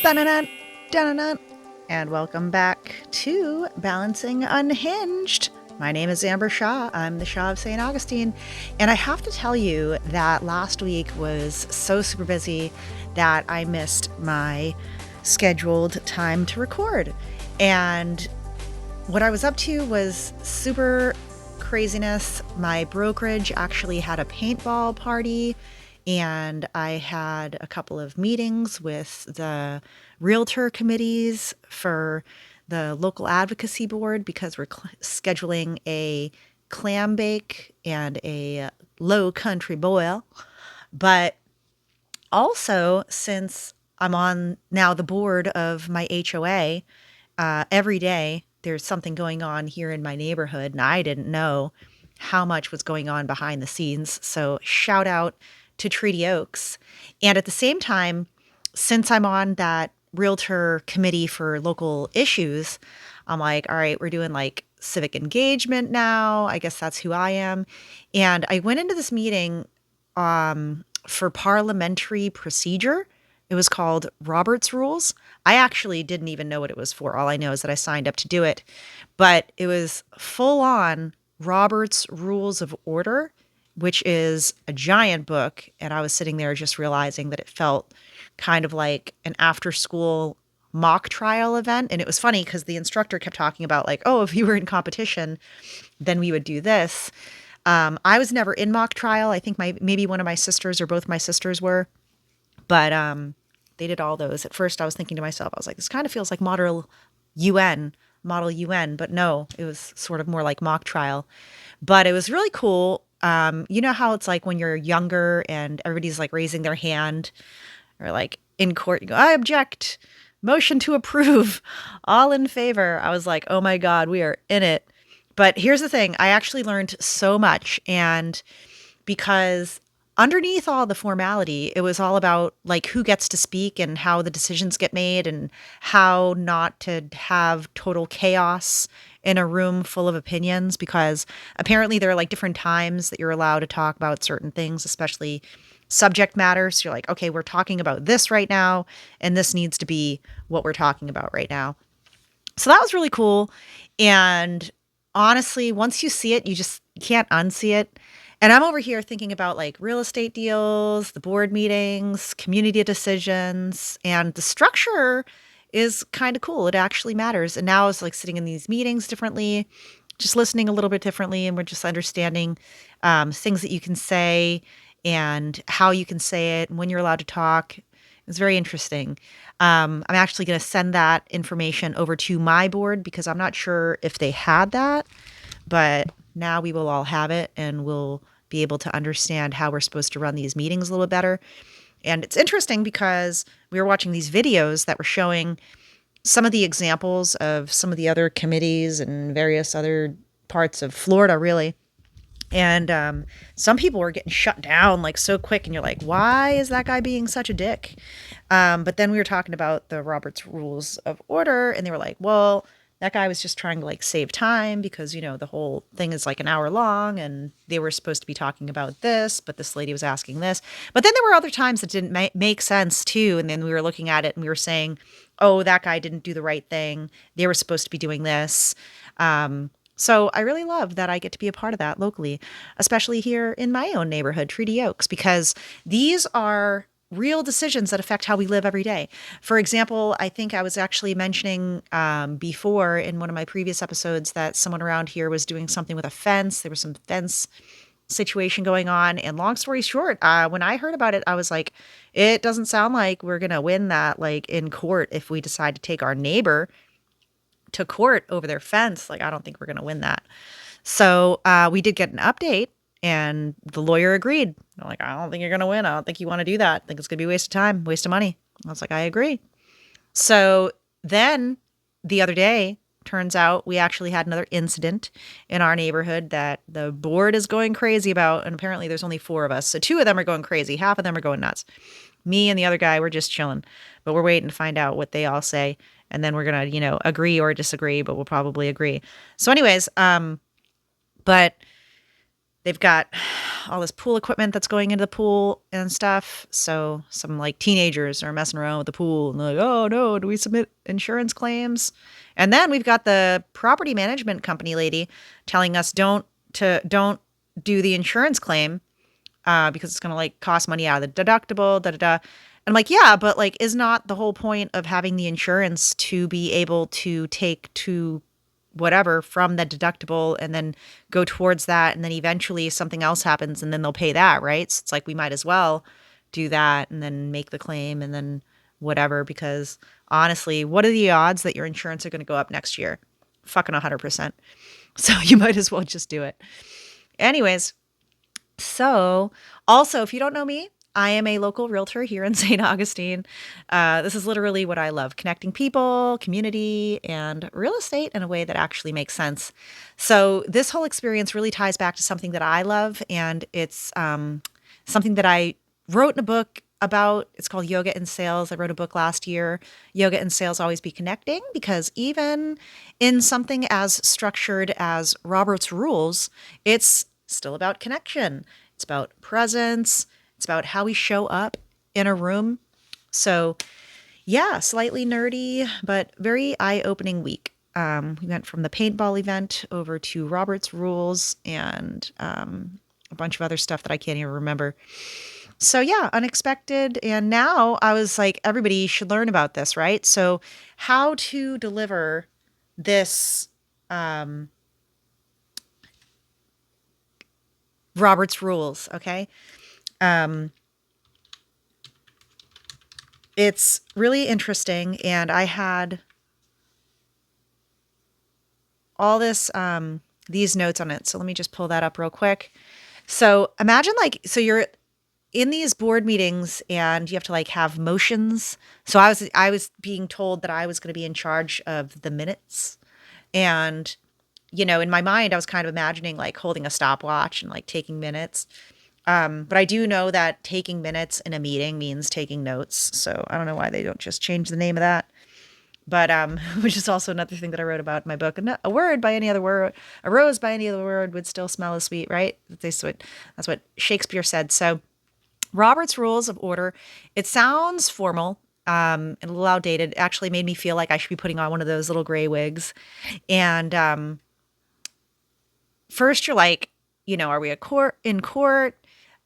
Dun-dun-dun, dun-dun-dun. And welcome back to Balancing Unhinged. My name is Amber Shah. I'm the Shah of St. Augustine. And I have to tell you that last week was so super busy that I missed my scheduled time to record. And what I was up to was super craziness. My brokerage actually had a paintball party, and I had a couple of meetings with the Realtor committees for the local advocacy board because we're scheduling a clam bake and a low country boil. But also, since I'm on now the board of my HOA, every day there's something going on here in my neighborhood, and I didn't know how much was going on behind the scenes. So, shout out to Treaty Oaks. And at the same time, since I'm on that realtor committee for local issues, I'm like, all right, we're doing like civic engagement now. I guess that's who I am. And I went into this meeting for parliamentary procedure. It was called Robert's Rules. I actually didn't even know what it was for. All I know is that I signed up to do it. But it was full on Robert's Rules of Order, which is a giant book. And I was sitting there just realizing that it felt kind of like an after school mock trial event. And it was funny because the instructor kept talking about, like, oh, if you were in competition, then we would do this. I was never in mock trial. I think maybe one of my sisters or both my sisters were, but they did all those. At first, I was thinking to myself, I was like, this kind of feels like UN, model UN, but no, it was sort of more like mock trial. But it was really cool. You know how it's like when you're younger and everybody's like raising their hand, or like in court, you go, I object, motion to approve, all in favor. I was like, oh my God, we are in it. But here's the thing, I actually learned so much. And because underneath all the formality, it was all about like who gets to speak and how the decisions get made and how not to have total chaos in a room full of opinions, because apparently there are like different times that you're allowed to talk about certain things, especially subject matter. So you're like, okay, we're talking about this right now, and this needs to be what we're talking about right now. So that was really cool. And honestly, once you see it, you can't unsee it. And I'm over here thinking about like real estate deals, the board meetings, community decisions, and the structure is kind of cool. It actually matters. And now it's like sitting in these meetings differently, just listening a little bit differently, and we're just understanding things that you can say and how you can say it and when you're allowed to talk. It's very interesting. I'm actually going to send that information over to my board because I'm not sure if they had that, but now we will all have it and we'll be able to understand how we're supposed to run these meetings a little bit better. And it's interesting because we were watching these videos that were showing some of the examples of some of the other committees and various other parts of Florida, really. And some people were getting shut down like so quick, and you're like, why is that guy being such a dick? But then we were talking about the Robert's Rules of Order, and they were like, well, that guy was just trying to like save time because, you know, the whole thing is like an hour long and they were supposed to be talking about this, but this lady was asking this. But then there were other times that didn't make sense too. And then we were looking at it and we were saying, oh, that guy didn't do the right thing. They were supposed to be doing this. So I really love that I get to be a part of that locally, especially here in my own neighborhood, Treaty Oaks, because these are real decisions that affect how we live every day. For example, I think I was actually mentioning before in one of my previous episodes that someone around here was doing something with a fence. There was some fence situation going on. And long story short, when I heard about it, I was like, it doesn't sound like we're going to win that like in court if we decide to take our neighbor to court over their fence. Like, I don't think we're going to win that. So we did get an update and the lawyer agreed. I'm like, I don't think you're going to win. I don't think you want to do that. I think it's going to be a waste of time, waste of money. I was like, I agree. So then the other day, turns out we actually had another incident in our neighborhood that the board is going crazy about. And apparently there's only 4 of us. So 2 of them are going crazy. Half of them are going nuts. Me and the other guy, we're just chilling, but we're waiting to find out what they all say. And then we're going to, you know, agree or disagree, but we'll probably agree. So anyways, but they've got all this pool equipment that's going into the pool and stuff. So some like teenagers are messing around with the pool and they're like, oh no, do we submit insurance claims? And then we've got the property management company lady telling us don't do the insurance claim because it's going to like cost money out of the deductible, da da da. And I'm like, yeah, but like, is not the whole point of having the insurance to be able to take to whatever from the deductible and then go towards that, and then eventually something else happens and then they'll pay that, right? So it's like we might as well do that and then make the claim and then whatever, because honestly, what are the odds that your insurance are going to go up next year? Fucking 100%. So you might as well just do it. Anyways, so also, if you don't know me, I am a local realtor here in St. Augustine. This is literally what I love: connecting people, community, and real estate in a way that actually makes sense. So this whole experience really ties back to something that I love, and it's something that I wrote in a book about. It's called Yoga and Sales. I wrote a book last year, Yoga and Sales Always Be Connecting, because even in something as structured as Robert's Rules, it's still about connection. It's about presence. It's about how we show up in a room. So, yeah, slightly nerdy, but very eye-opening week. We went from the paintball event over to Robert's Rules and a bunch of other stuff that I can't even remember. So, yeah, unexpected. And now I was like, everybody should learn about this, right? So, how to deliver this Robert's Rules, okay? It's really interesting, and I had all this these notes on it. So let me just pull that up real quick. So imagine like, so you're in these board meetings and you have to like have motions. So I was being told that I was going to be in charge of the minutes, and in my mind I was kind of imagining like holding a stopwatch and like taking minutes. But I do know that taking minutes in a meeting means taking notes. So I don't know why they don't just change the name of that. But which is also another thing that I wrote about in my book. And a word by any other word, a rose by any other word would still smell as sweet, right? That's what Shakespeare said. So Robert's Rules of Order, it sounds formal and a little outdated. It actually made me feel like I should be putting on one of those little gray wigs. And first you're like, are we in court?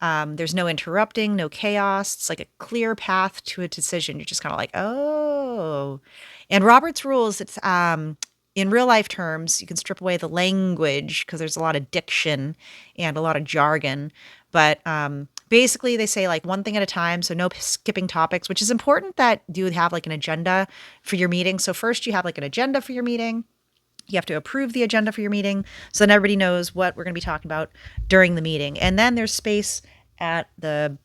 There's no interrupting, no chaos. It's like a clear path to a decision. You're just kind of like, oh. And Robert's Rules, it's in real life terms, you can strip away the language because there's a lot of diction and a lot of jargon. But basically, they say like one thing at a time, so no skipping topics, which is important that you would have like an agenda for your meeting. So first you have like an agenda for your meeting. You have to approve the agenda for your meeting so then everybody knows what we're going to be talking about during the meeting. And then there's space at the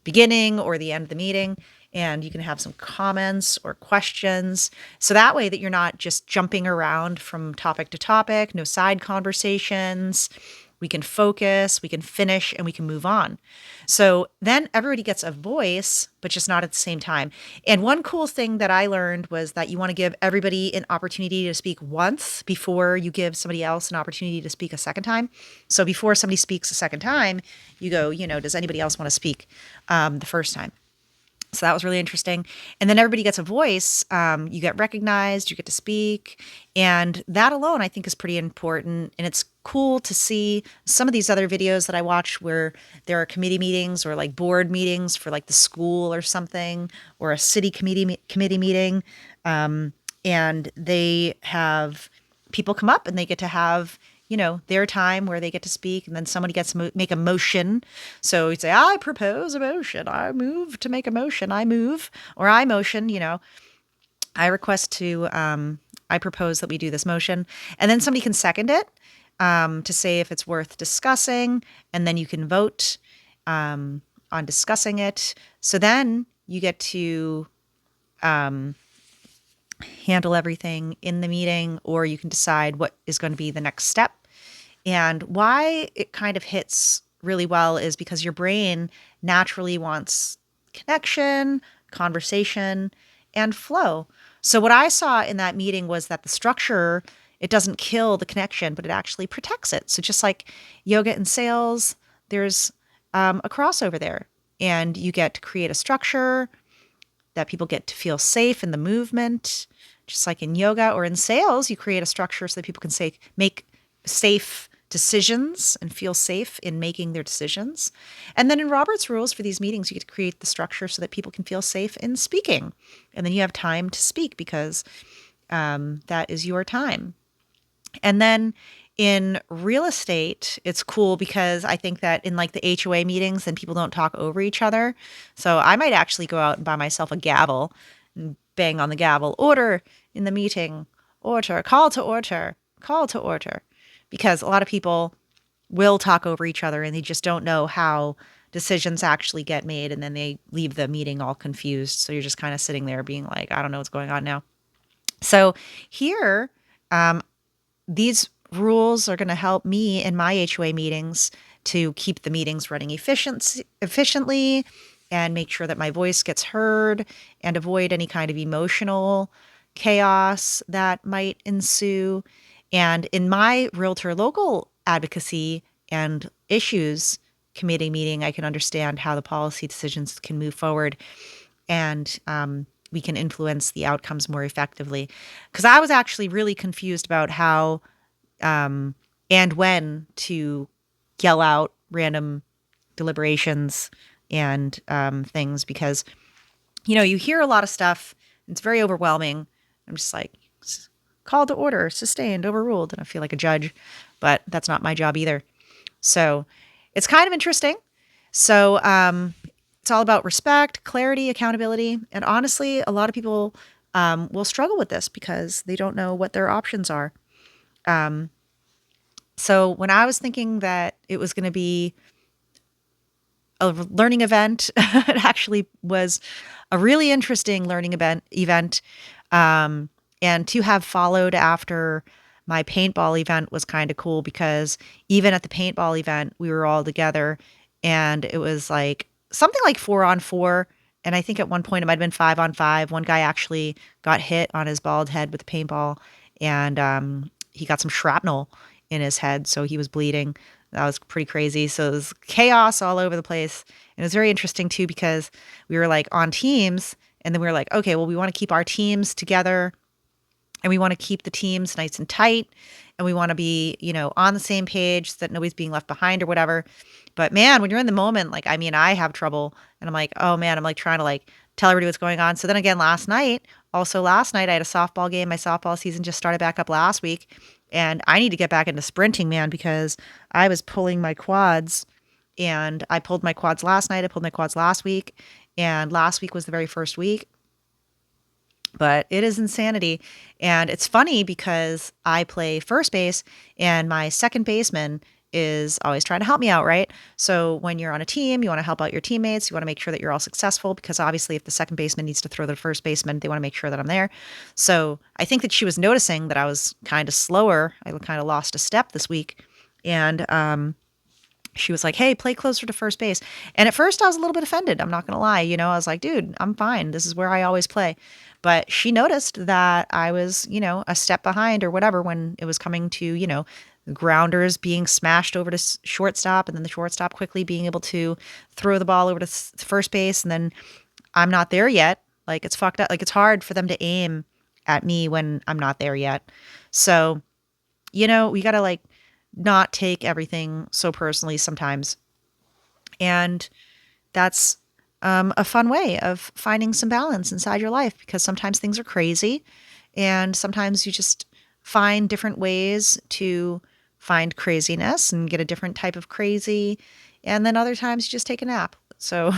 beginning or the end of the meeting, and you can have some comments or questions. So that way that you're not just jumping around from topic to topic, no side conversations. We can focus, we can finish, and we can move on. So then everybody gets a voice, but just not at the same time. And one cool thing that I learned was that you want to give everybody an opportunity to speak once before you give somebody else an opportunity to speak a second time. So before somebody speaks a second time, you go, does anybody else want to speak the first time? So that was really interesting. And then everybody gets a voice. You get recognized, you get to speak. And that alone, I think, is pretty important. And it's cool to see some of these other videos that I watch where there are committee meetings or like board meetings for like the school or something, or a city committee meeting. And they have people come up and they get to have their time where they get to speak, and then somebody gets to make a motion. So you say, I propose a motion. I move to make a motion. I move, or I motion, I request to, I propose that we do this motion. And then somebody can second it to say if it's worth discussing. And then you can vote on discussing it. So then you get to handle everything in the meeting, or you can decide what is going to be the next step. And why it kind of hits really well is because your brain naturally wants connection, conversation, and flow. So what I saw in that meeting was that the structure it doesn't kill the connection, but it actually protects it. So just like yoga and sales, there's a crossover there. And you get to create a structure that people get to feel safe in the movement. Just like in yoga or in sales, you create a structure so that people can make safe decisions and feel safe in making their decisions. And then in Robert's rules for these meetings, you get to create the structure so that people can feel safe in speaking. And then you have time to speak because that is your time. And then in real estate, it's cool because I think that in like the HOA meetings, then people don't talk over each other. So I might actually go out and buy myself a gavel and bang on the gavel, order in the meeting, order, call to order, call to order. Because a lot of people will talk over each other and they just don't know how decisions actually get made. And then they leave the meeting all confused. So you're just kind of sitting there being like, I don't know what's going on now. So here, these rules are going to help me in my HOA meetings to keep the meetings running efficiently and make sure that my voice gets heard and avoid any kind of emotional chaos that might ensue. And in my Realtor local advocacy and issues committee meeting, I can understand how the policy decisions can move forward and we can influence the outcomes more effectively. Because I was actually really confused about how and when to yell out random deliberations and things because, you hear a lot of stuff. It's very overwhelming. I'm just like, call to order, sustained, overruled. And I feel like a judge, but that's not my job either. So it's kind of interesting. So it's all about respect, clarity, accountability. And honestly, a lot of people will struggle with this because they don't know what their options are. So when I was thinking that it was going to be a learning event, it actually was a really interesting learning event. And to have followed after my paintball event was kind of cool because even at the paintball event, we were all together and it was like something like 4-on-4. And I think at one point it might have been 5-on-5. One guy actually got hit on his bald head with a paintball and he got some shrapnel in his head. So he was bleeding. That was pretty crazy. So it was chaos all over the place. And it was very interesting too, because we were like on teams and then we were like, okay, well, we want to keep our teams together and we want to keep the teams nice and tight. And we want to be, on the same page so that nobody's being left behind or whatever. But man, when you're in the moment, I have trouble and I'm like, oh man, I'm like trying to like tell everybody what's going on. So then again, last night I had a softball game. My softball season just started back up last week. And I need to get back into sprinting, man, because I was pulling my quads and I pulled my quads last night. I pulled my quads last week. And last week was the very first week. But it is insanity. And it's funny because I play first base and my second baseman is always trying to help me out, right? So when you're on a team, you want to help out your teammates. You want to make sure that you're all successful because obviously if the second baseman needs to throw the first baseman, they want to make sure that I'm there. So I think that she was noticing that I was kind of slower. I kind of lost a step this week. And she was like, hey, play closer to first base. And at first I was a little bit offended. I'm not going to lie. I was like, dude, I'm fine. This is where I always play. But she noticed that I was, a step behind or whatever when it was coming to, grounders being smashed over to shortstop and then the shortstop quickly being able to throw the ball over to first base. And then I'm not there yet. Like it's fucked up. Like it's hard for them to aim at me when I'm not there yet. So, we got to like not take everything so personally sometimes. And that's a fun way of finding some balance inside your life because sometimes things are crazy and sometimes you just find different ways to find craziness and get a different type of crazy. And then other times you just take a nap. So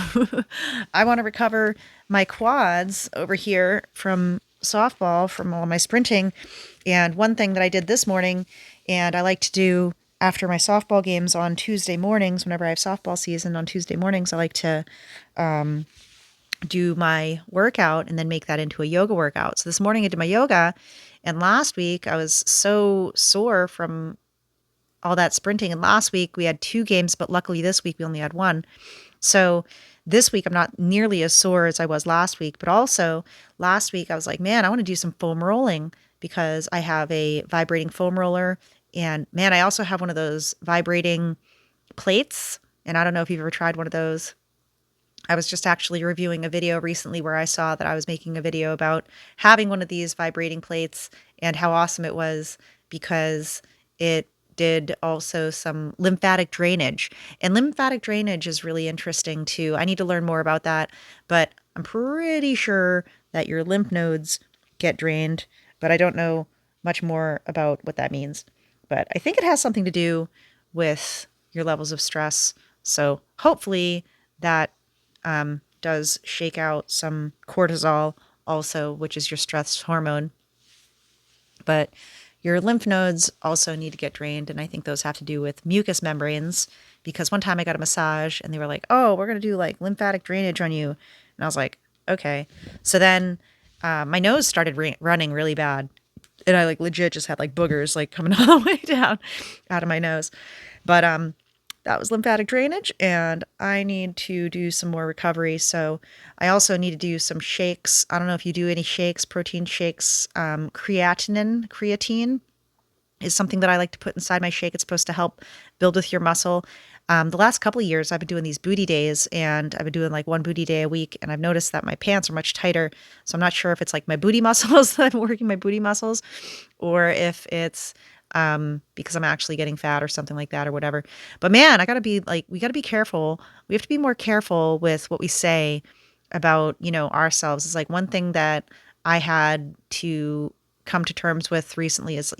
I want to recover my quads over here from softball, from all my sprinting. And one thing that I did this morning, and I like to do after my softball games on Tuesday mornings, whenever I have softball season on Tuesday mornings, I like to do my workout and then make that into a yoga workout. So this morning I did my yoga, and last week I was so sore from all that sprinting. And last week we had 2 games, but luckily this week we only had 1. So this week I'm not nearly as sore as I was last week, but also last week I was like, man, I want to do some foam rolling. because I have a vibrating foam roller. And man, I also have one of those vibrating plates. And I don't know if you've ever tried one of those. I was just actually reviewing a video recently where I saw that I was making a video about having one of these vibrating plates and how awesome it was because it did also some lymphatic drainage. And lymphatic drainage is really interesting too. I need to learn more about that, but I'm pretty sure that your lymph nodes get drained, but I don't know much more about what that means. But I think it has something to do with your levels of stress. So hopefully that does shake out some cortisol also, which is your stress hormone. But your lymph nodes also need to get drained. And I think those have to do with mucous membranes because one time I got a massage and they were like, oh, we're going to do like lymphatic drainage on you. And I was like, okay. So then my nose started running really bad. And I like legit just had like boogers like coming all the way down out of my nose. But that was lymphatic drainage, and I need to do some more recovery. So I also need to do some shakes. I don't know if you do any shakes, protein shakes. Creatine is something that I like to put inside my shake. It's supposed to help build with your muscle. The last couple of years, I've been doing these booty days, and I've been doing like one booty day a week, and I've noticed that my pants are much tighter. So I'm not sure if it's like my booty muscles that I'm working my booty muscles, or if it's because I'm actually getting fat or something like that or whatever. But man, we gotta be careful. We have to be more careful with what we say about, ourselves. It's like one thing that I had to come to terms with recently is,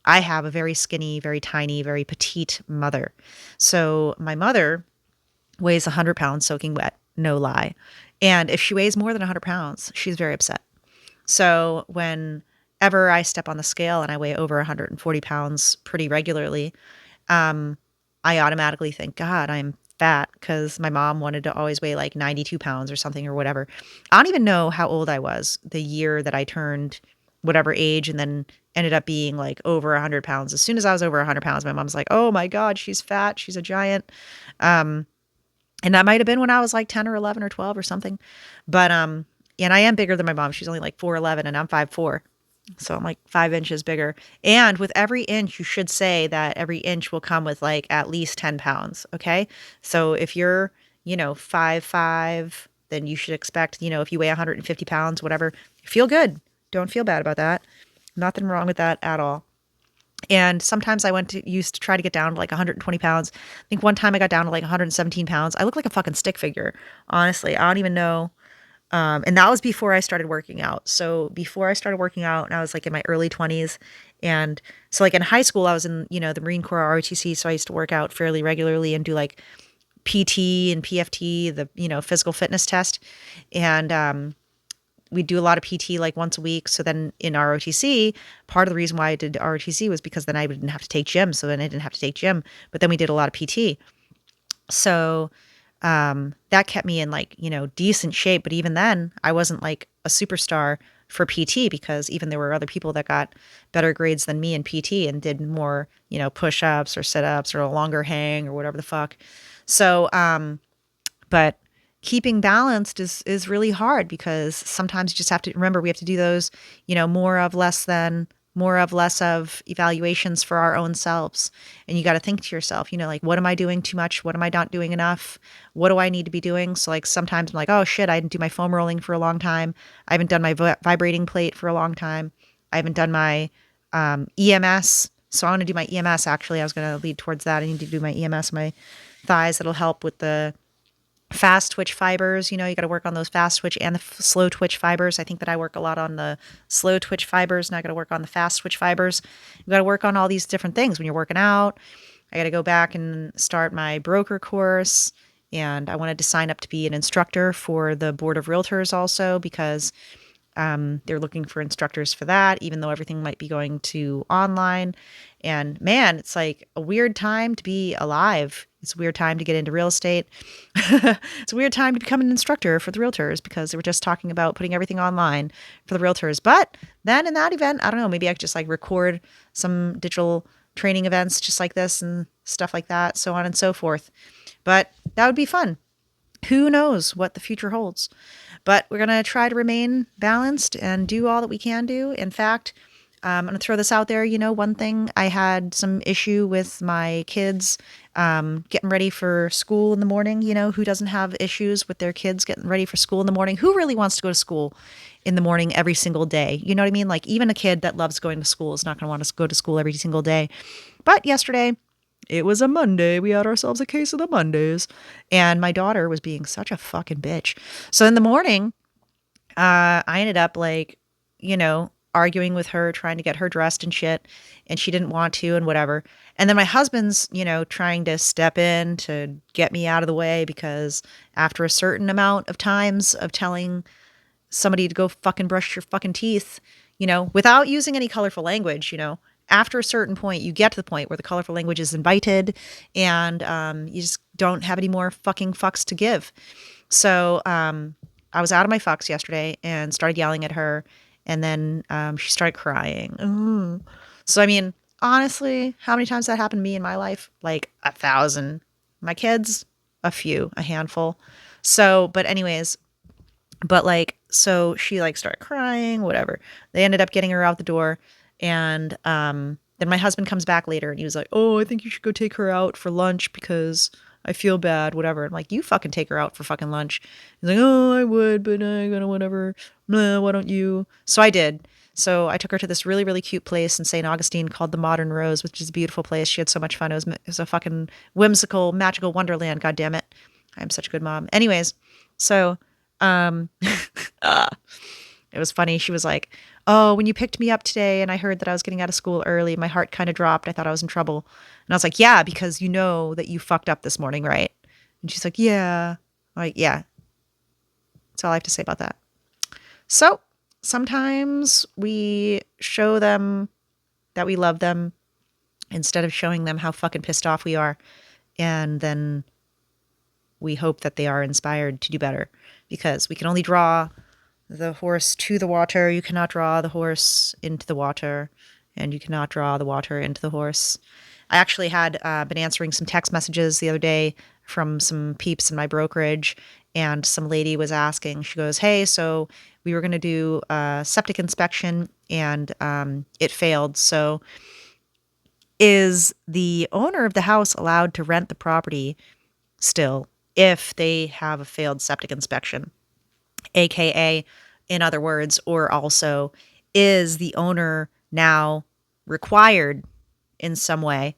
I have a very skinny, very tiny, very petite mother. So my mother weighs 100 pounds soaking wet, no lie. And if she weighs more than 100 pounds, she's very upset. So whenever I step on the scale and I weigh over 140 pounds pretty regularly, I automatically think, God, I'm fat because my mom wanted to always weigh like 92 pounds or something or whatever. I don't even know how old I was the year that I turned whatever age and then ended up being like over 100 pounds. As soon as I was over 100 pounds, my mom's like, oh my God, she's fat. She's a giant. And that might have been when I was like 10 or 11 or 12 or something. But, and I am bigger than my mom. She's only like 4'11" and I'm 5'4". So I'm like 5 inches bigger. And with every inch, you should say that every inch will come with like at least 10 pounds. Okay. So if you're, 5'5", then you should expect, if you weigh 150 pounds, whatever, feel good. Don't feel bad about that. Nothing wrong with that at all. And sometimes used to try to get down to like 120 pounds. I think one time I got down to like 117 pounds. I look like a fucking stick figure. Honestly, I don't even know. And that was before I started working out. So before I started working out, and I was like in my early 20s. And so like in high school, I was in, the Marine Corps ROTC. So I used to work out fairly regularly and do like PT and PFT, the, physical fitness test. And, we do a lot of PT like once a week. So then in ROTC, part of the reason why I did ROTC was because then I didn't have to take gym. So then I didn't have to take gym, but then we did a lot of PT. So that kept me in like, decent shape. But even then I wasn't like a superstar for PT because even there were other people that got better grades than me in PT and did more, push-ups or sit-ups or a longer hang or whatever the fuck. So, but keeping balanced is really hard because sometimes you just have to remember we have to do those, more of less of evaluations for our own selves. And you got to think to yourself, like, what am I doing too much? What am I not doing enough? What do I need to be doing? So like sometimes I'm like, oh shit, I didn't do my foam rolling for a long time. I haven't done my vibrating plate for a long time. I haven't done my EMS. So I want to do my EMS. Actually, I was going to lead towards that. I need to do my EMS, my thighs. That'll help with the fast twitch fibers. You got to work on those fast twitch and the slow twitch fibers. I think that I work a lot on the slow twitch fibers and I got to work on the fast twitch fibers. You got to work on all these different things when you're working out. I got to go back and start my broker course. And I wanted to sign up to be an instructor for the board of realtors also because they're looking for instructors for that, even though everything might be going to online. And man, it's like a weird time to be alive. It's a weird time to get into real estate. It's a weird time to become an instructor for the realtors because they were just talking about putting everything online for the realtors. But then in that event, I don't know, maybe I could just like record some digital training events just like this and stuff like that, so on and so forth. But that would be fun. who knows what the future holds? But we're going to try to remain balanced and do all that we can do. In fact, I'm going to throw this out there. One thing, I had some issue with my kids getting ready for school in the morning. Who doesn't have issues with their kids getting ready for school in the morning? Who really wants to go to school in the morning every single day? You know what I mean? Like, even a kid that loves going to school is not going to want to go to school every single day. But yesterday, it was a Monday. We had ourselves a case of the Mondays. And my daughter was being such a fucking bitch. So in the morning, I ended up arguing with her, trying to get her dressed and shit. And she didn't want to and whatever. And then my husband's, trying to step in to get me out of the way because after a certain amount of times of telling somebody to go fucking brush your fucking teeth, without using any colorful language, after a certain point, you get to the point where the colorful language is invited and you just don't have any more fucking fucks to give. So I was out of my fucks yesterday and started yelling at her. And then she started crying. So, I mean, honestly, how many times that happened to me in my life? Like 1,000. My kids, a few, a handful. So, but anyways, so she started crying, whatever. They ended up getting her out the door. And then my husband comes back later and he was like, oh, I think you should go take her out for lunch because I feel bad, whatever. I'm like, you fucking take her out for fucking lunch. He's like, oh, I would, but I gotta whatever. Blah, why don't you? So I did. So I took her to this really, really cute place in St. Augustine called the Modern Rose, which is a beautiful place. She had so much fun. It was a fucking whimsical, magical wonderland. God damn it. I'm such a good mom. Anyways, so it was funny. She was like, oh, when you picked me up today and I heard that I was getting out of school early, my heart kind of dropped. I thought I was in trouble. And I was like, yeah, because you know that you fucked up this morning, right? And she's like, yeah. I'm like, yeah. That's all I have to say about that. So sometimes we show them that we love them instead of showing them how fucking pissed off we are. And then we hope that they are inspired to do better because we can only draw the horse to the water. You cannot draw the horse into the water, and you cannot draw the water into the horse. I actually had been answering some text messages the other day from some peeps in my brokerage, and some lady was asking, she goes, hey, so we were going to do a septic inspection and it failed. So is the owner of the house allowed to rent the property still if they have a failed septic inspection? AKA, in other words, or also, is the owner now required in some way,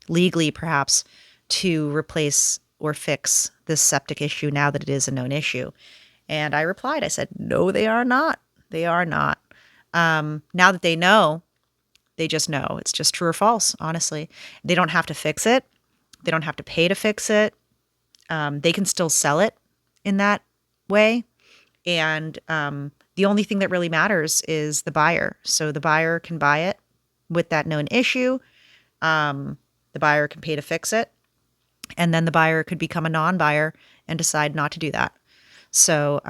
legally perhaps, to replace or fix this septic issue now that it is a known issue? And I replied, I said, no, they are not. They are not. Now that they know, they just know. It's just true or false, honestly. They don't have to fix it. They don't have to pay to fix it. They can still sell it in that way. And the only thing that really matters is the buyer. So the buyer can buy it with that known issue. The buyer can pay to fix it. And then the buyer could become a non-buyer and decide not to do that. So,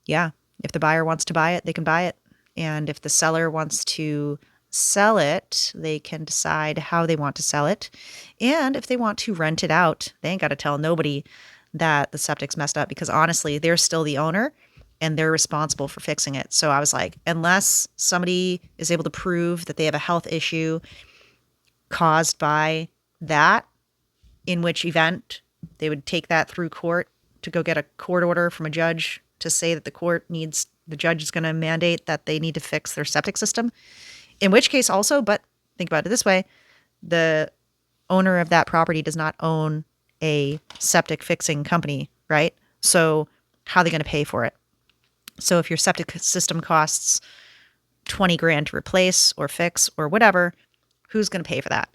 yeah, if the buyer wants to buy it, they can buy it. And if the seller wants to sell it, they can decide how they want to sell it. And if they want to rent it out, they ain't got to tell nobody that the septic's messed up because honestly, they're still the owner and they're responsible for fixing it. So I was like, unless somebody is able to prove that they have a health issue caused by that, in which event they would take that through court to go get a court order from a judge to say that the judge is going to mandate that they need to fix their septic system. In which case also, but think about it this way, the owner of that property does not own a septic fixing company, right? So how are they going to pay for it? So if your septic system costs 20 grand to replace or fix or whatever, who's going to pay for that?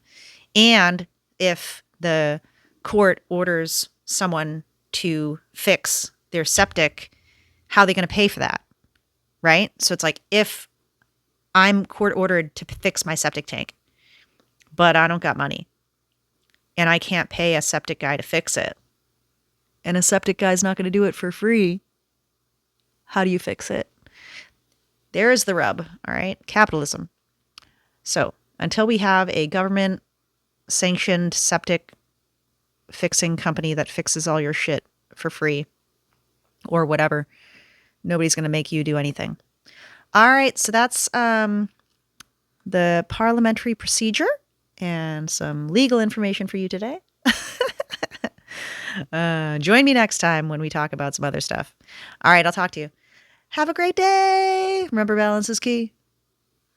And if the court orders someone to fix their septic, how are they going to pay for that? Right? So it's like, if I'm court ordered to fix my septic tank, but I don't got money and I can't pay a septic guy to fix it, and a septic guy's not going to do it for free, how do you fix it? There is the rub. All right. Capitalism. So until we have a government sanctioned septic fixing company that fixes all your shit for free or whatever. Nobody's going to make you do anything. All right, so that's the parliamentary procedure and some legal information for you today. Join me next time when we talk about some other stuff. All right, I'll talk to you. Have a great day. Remember, balance is key.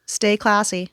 Stay classy.